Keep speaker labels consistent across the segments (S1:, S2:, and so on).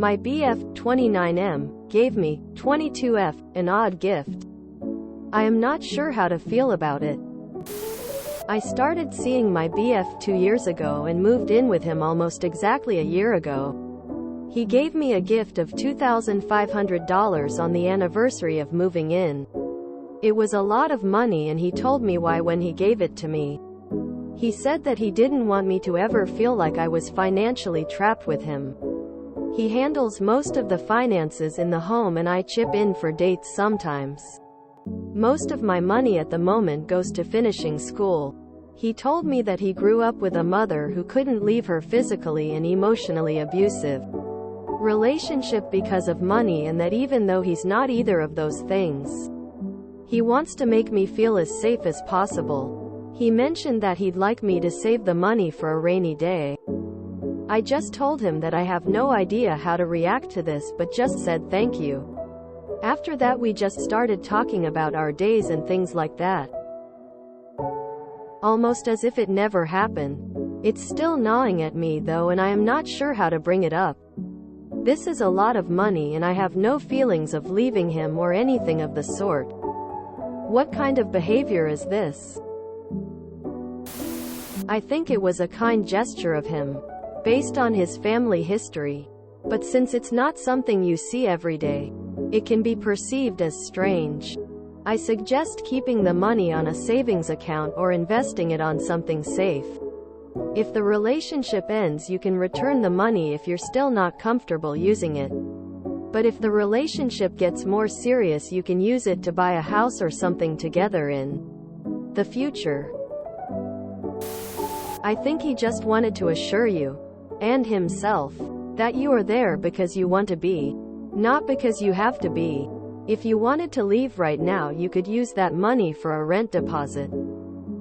S1: My BF, 29M, gave me, 22F, an odd gift. I am not sure how to feel about it. I started seeing my BF 2 years ago and moved in with him almost exactly a year ago. He gave me a gift of $2,500 on the anniversary of moving in. It was a lot of money, and he told me why when he gave it to me. He said that he didn't want me to ever feel like I was financially trapped with him. He handles most of the finances in the home and I chip in for dates sometimes. Most of my money at the moment goes to finishing school. He told me that he grew up with a mother who couldn't leave her physically and emotionally abusive relationship because of money, and that even though he's not either of those things, he wants to make me feel as safe as possible. He mentioned that he'd like me to save the money for a rainy day. I just told him that I have no idea how to react to this, but just said thank you. After that we just started talking about our days and things like that. Almost as if it never happened. It's still gnawing at me though, and I am not sure how to bring it up. This is a lot of money and I have no feelings of leaving him or anything of the sort. What kind of behavior is this? I think it was a kind gesture of him, based on his family history. But since it's not something you see every day, it can be perceived as strange. I suggest keeping the money on a savings account or investing it on something safe. If the relationship ends, you can return the money if you're still not comfortable using it. But if the relationship gets more serious, you can use it to buy a house or something together in the future. I think he just wanted to assure you, and himself, that you are there because you want to be, not because you have to be. If you wanted to leave right now, you could use that money for a rent deposit.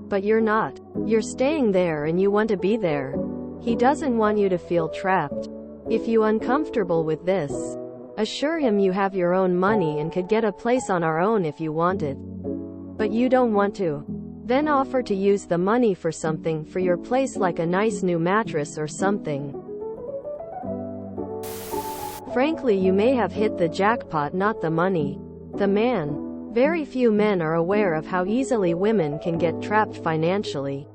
S1: But you're not. You're staying there and you want to be there. He doesn't want you to feel trapped. If you're uncomfortable with this, assure him you have your own money and could get a place on our own if you wanted. But you don't want to. Then offer to use the money for something for your place, like a nice new mattress or something. Frankly, you may have hit the jackpot, not the money. The man. Very few men are aware of how easily women can get trapped financially.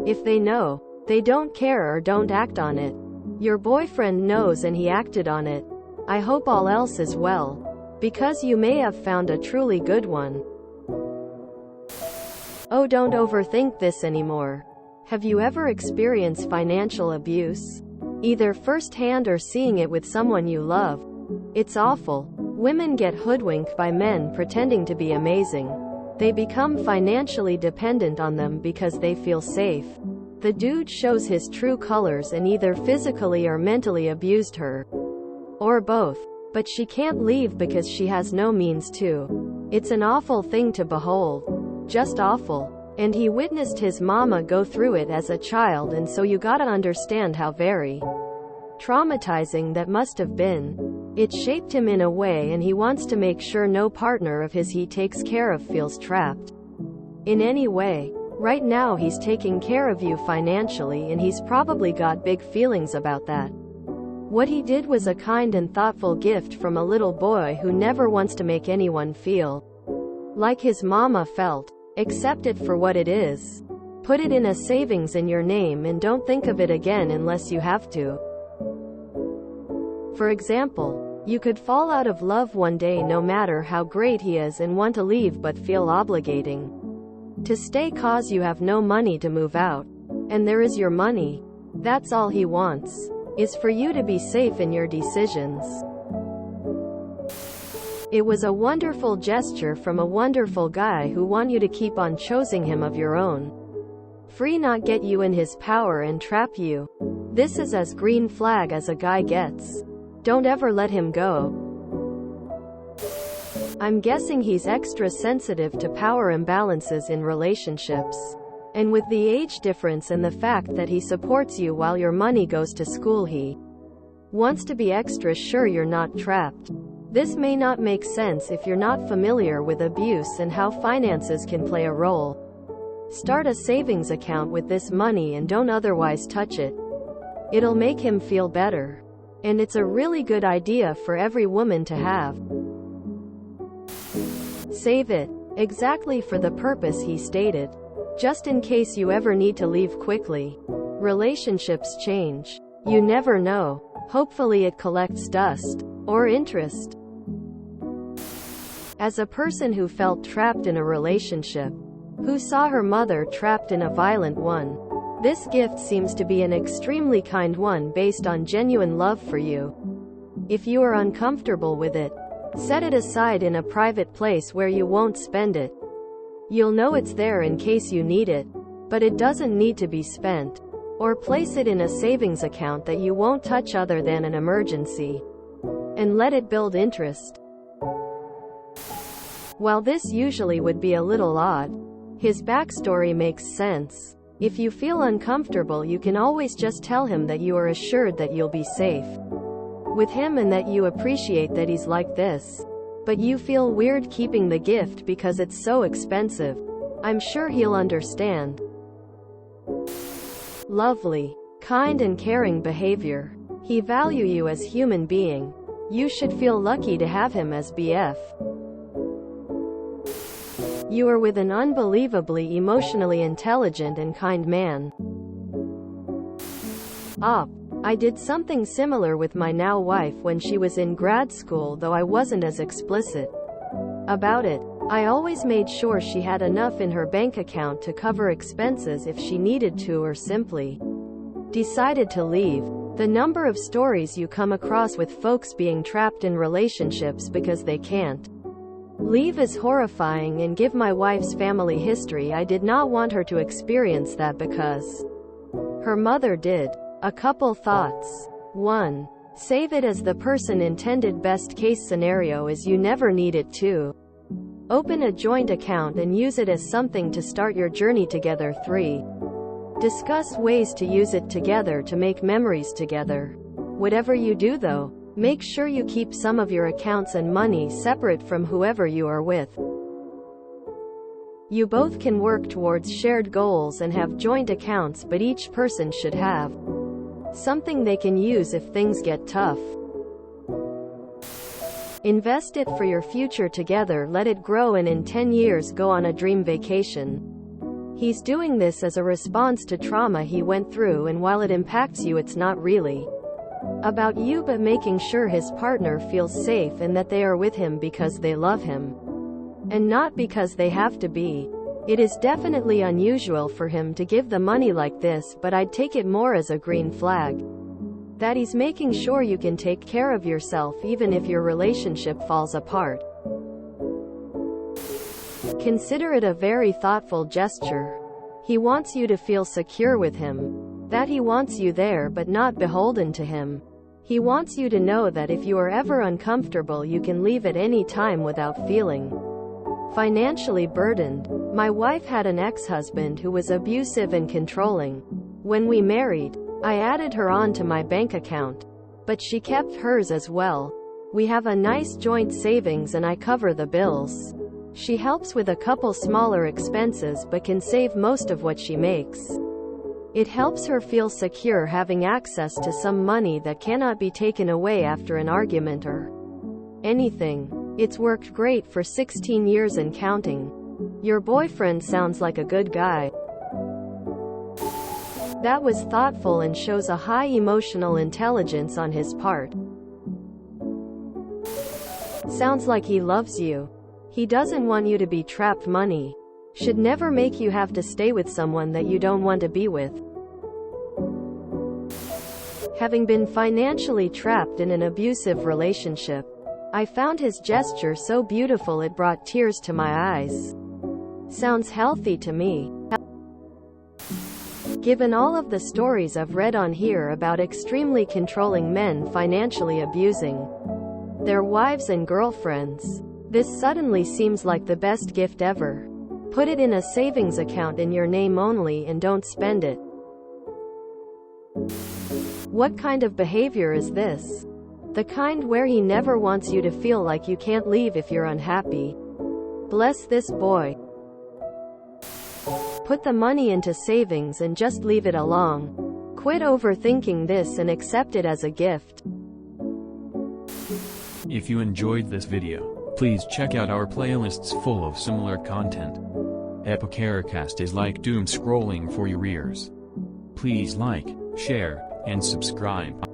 S1: If they know, they don't care or don't act on it. Your boyfriend knows and he acted on it. I hope all else is well, because you may have found a truly good one. Oh, don't overthink this anymore. Have you ever experienced financial abuse? Either firsthand or seeing it with someone you love? It's awful. Women get hoodwinked by men pretending to be amazing. They become financially dependent on them because they feel safe. The dude shows his true colors and either physically or mentally abused her. Or both. But she can't leave because she has no means to. It's an awful thing to behold. Just awful. And he witnessed his mama go through it as a child, and so you gotta understand how very traumatizing that must have been. It shaped him in a way, and he wants to make sure no partner of his he takes care of feels trapped in any way. Right now he's taking care of you financially, and he's probably got big feelings about that. What he did was a kind and thoughtful gift from a little boy who never wants to make anyone feel like his mama felt. Accept it for what it is. Put it in a savings in your name and don't think of it again unless you have to. For example, you could fall out of love one day no matter how great he is and want to leave but feel obligating to stay cause you have no money to move out. And there is your money. That's all he wants, is for you to be safe in your decisions. It was a wonderful gesture from a wonderful guy who want you to keep on choosing him of your own. Free, not get you in his power and trap you. This is as green flag as a guy gets. Don't ever let him go. I'm guessing he's extra sensitive to power imbalances in relationships. And with the age difference and the fact that he supports you while your money goes to school, he wants to be extra sure you're not trapped. This may not make sense if you're not familiar with abuse and how finances can play a role. Start a savings account with this money and don't otherwise touch it. It'll make him feel better. And it's a really good idea for every woman to have. Save it. Exactly for the purpose he stated. Just in case you ever need to leave quickly. Relationships change. You never know. Hopefully it collects dust. Or interest. As a person who felt trapped in a relationship, who saw her mother trapped in a violent one, this gift seems to be an extremely kind one based on genuine love for you. If you are uncomfortable with it, set it aside in a private place where you won't spend it. You'll know it's there in case you need it, but it doesn't need to be spent. Or place it in a savings account that you won't touch other than an emergency. And let it build interest. While this usually would be a little odd, his backstory makes sense. If you feel uncomfortable, you can always just tell him that you are assured that you'll be safe with him and that you appreciate that he's like this. But you feel weird keeping the gift because it's so expensive. I'm sure he'll understand. Lovely, kind and caring behavior. He values you as human being. You should feel lucky to have him as BF. You are with an unbelievably emotionally intelligent and kind man. I did something similar with my now wife when she was in grad school, though I wasn't as explicit about it. I always made sure she had enough in her bank account to cover expenses if she needed to or simply decided to leave. The number of stories you come across with folks being trapped in relationships because they can't leave is horrifying, and given my wife's family history, I did not want her to experience that because her mother did. A couple thoughts. 1. Save it as the person intended. Best case scenario is you never need it. 2. Open a joint account and use it as something to start your journey together. 3. Discuss ways to use it together to make memories together. Whatever you do though, make sure you keep some of your accounts and money separate from whoever you are with. You both can work towards shared goals and have joint accounts, but each person should have something they can use if things get tough. Invest it for your future together. Let it grow, and in 10 years go on a dream vacation. He's doing this as a response to trauma he went through, and while it impacts you, it's not really about you but making sure his partner feels safe and that they are with him because they love him and not because they have to be. It is definitely unusual for him to give the money like this, but I'd take it more as a green flag that he's making sure you can take care of yourself even if your relationship falls apart. Consider it a very thoughtful gesture. He wants you to feel secure with him, that he wants you there but not beholden to him. He wants you to know that if you are ever uncomfortable, you can leave at any time without feeling financially burdened. My wife had an ex-husband who was abusive and controlling. When we married, I added her onto my bank account, but she kept hers as well. We have a nice joint savings and I cover the bills. She helps with a couple smaller expenses but can save most of what she makes. It helps her feel secure having access to some money that cannot be taken away after an argument or anything. It's worked great for 16 years and counting. Your boyfriend sounds like a good guy. That was thoughtful and shows a high emotional intelligence on his part. Sounds like he loves you. He doesn't want you to be trapped. Money should never make you have to stay with someone that you don't want to be with. Having been financially trapped in an abusive relationship, I found his gesture so beautiful it brought tears to my eyes. Sounds healthy to me. Given all of the stories I've read on here about extremely controlling men financially abusing their wives and girlfriends, this suddenly seems like the best gift ever. Put it in a savings account in your name only and don't spend it. What kind of behavior is this? The kind where he never wants you to feel like you can't leave if you're unhappy. Bless this boy. Put the money into savings and just leave it alone. Quit overthinking this and accept it as a gift.
S2: If you enjoyed this video, please check out our playlists full of similar content. ThrowRAGlass-Chem is like doom scrolling for your ears. Please like, share, and subscribe.